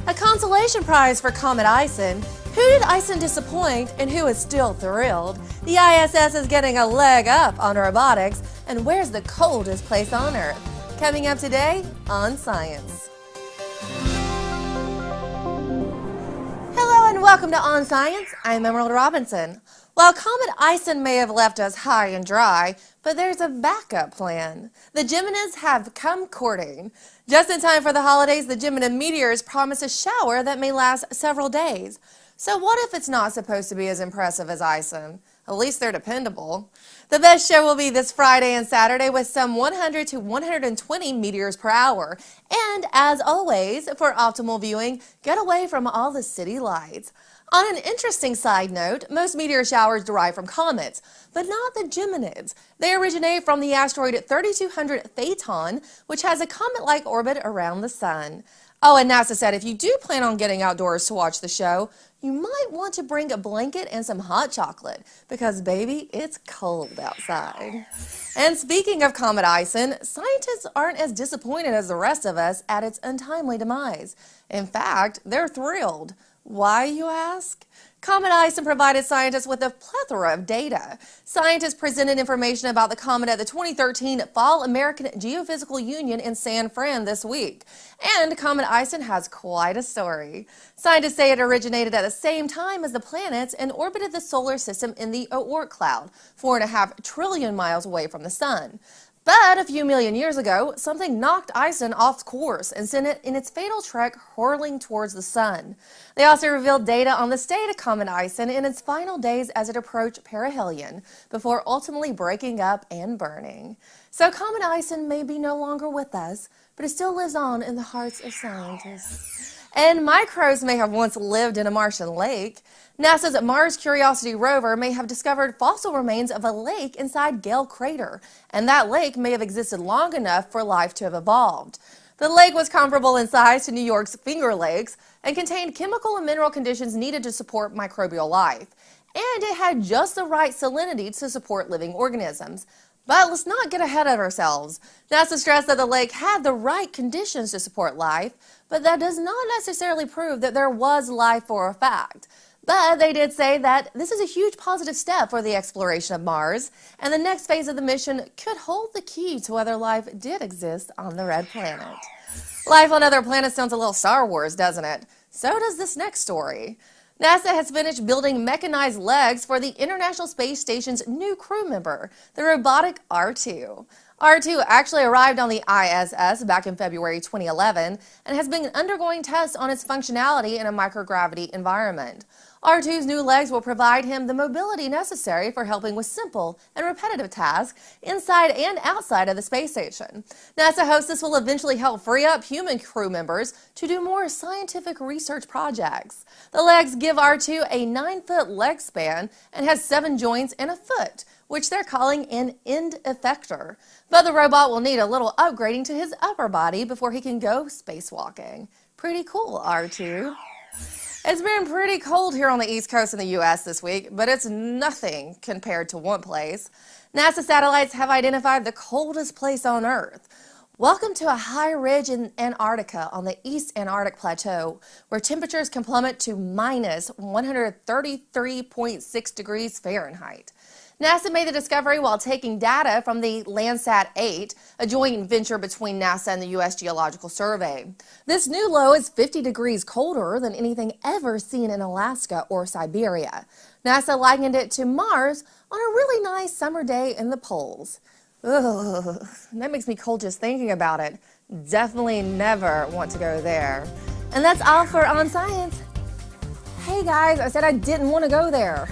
A consolation prize for Comet Ison. Who did Ison disappoint and who is still thrilled? The ISS is getting a leg up on robotics, and where's the coldest place on Earth? Coming up today on Science. Hello and welcome to On Science. I'm Emerald Robinson. While Comet Ison may have left us high and dry, but there's a backup plan. The Geminids have come courting. Just in time for the holidays, the Gemini meteors promise a shower that may last several days. So what if it's not supposed to be as impressive as Ison? At least they're dependable. The best show will be this Friday and Saturday with some 100 to 120 meteors per hour. And as always, for optimal viewing, get away from all the city lights. On an interesting side note, most meteor showers derive from comets, but not the Geminids. They originate from the asteroid 3200 Phaethon, which has a comet-like orbit around the Sun. Oh, and NASA said if you do plan on getting outdoors to watch the show, you might want to bring a blanket and some hot chocolate, because baby, it's cold outside. And speaking of Comet Ison, scientists aren't as disappointed as the rest of us at its untimely demise. In fact, they're thrilled. Why, you ask? Comet Ison provided scientists with a plethora of data. Scientists presented information about the comet at the 2013 Fall American Geophysical Union in San Fran this week. And Comet Ison has quite a story. Scientists say it originated at the same time as the planets and orbited the solar system in the Oort cloud, 4.5 trillion miles away from the Sun. But a few million years ago, something knocked Ison off course and sent it in its fatal trek hurtling towards the Sun. They also revealed data on the state of Comet Ison in its final days as it approached perihelion, before ultimately breaking up and burning. So Comet Ison may be no longer with us, but it still lives on in the hearts of scientists. And microbes may have once lived in a Martian lake. NASA's Mars Curiosity rover may have discovered fossil remains of a lake inside Gale Crater, and that lake may have existed long enough for life to have evolved. The lake was comparable in size to New York's Finger Lakes and contained chemical and mineral conditions needed to support microbial life. And it had just the right salinity to support living organisms. But let's not get ahead of ourselves. NASA stressed that the lake had the right conditions to support life, but that does not necessarily prove that there was life for a fact. But they did say that this is a huge positive step for the exploration of Mars, and the next phase of the mission could hold the key to whether life did exist on the red planet. Life on other planets sounds a little Star Wars, doesn't it? So does this next story. NASA has finished building mechanized legs for the International Space Station's new crew member, the robotic R2. R2 actually arrived on the ISS back in February 2011 and has been undergoing tests on its functionality in a microgravity environment. R2's new legs will provide him the mobility necessary for helping with simple and repetitive tasks inside and outside of the space station. NASA hopes this will eventually help free up human crew members to do more scientific research projects. The legs give R2 a 9-foot leg span and has 7 joints and a foot, which they're calling an end effector. But the robot will need a little upgrading to his upper body before he can go spacewalking. Pretty cool, R2. It's been pretty cold here on the East Coast in the U.S. this week, but it's nothing compared to one place. NASA satellites have identified the coldest place on Earth. Welcome to a high ridge in Antarctica on the East Antarctic Plateau, where temperatures can plummet to minus 133.6 degrees Fahrenheit. NASA made the discovery while taking data from the Landsat 8, a joint venture between NASA and the U.S. Geological Survey. This new low is 50 degrees colder than anything ever seen in Alaska or Siberia. NASA likened it to Mars on a really nice summer day in the poles. Ugh, that makes me cold just thinking about it. Definitely never want to go there. And that's all for On Science. Hey guys, I said I didn't want to go there.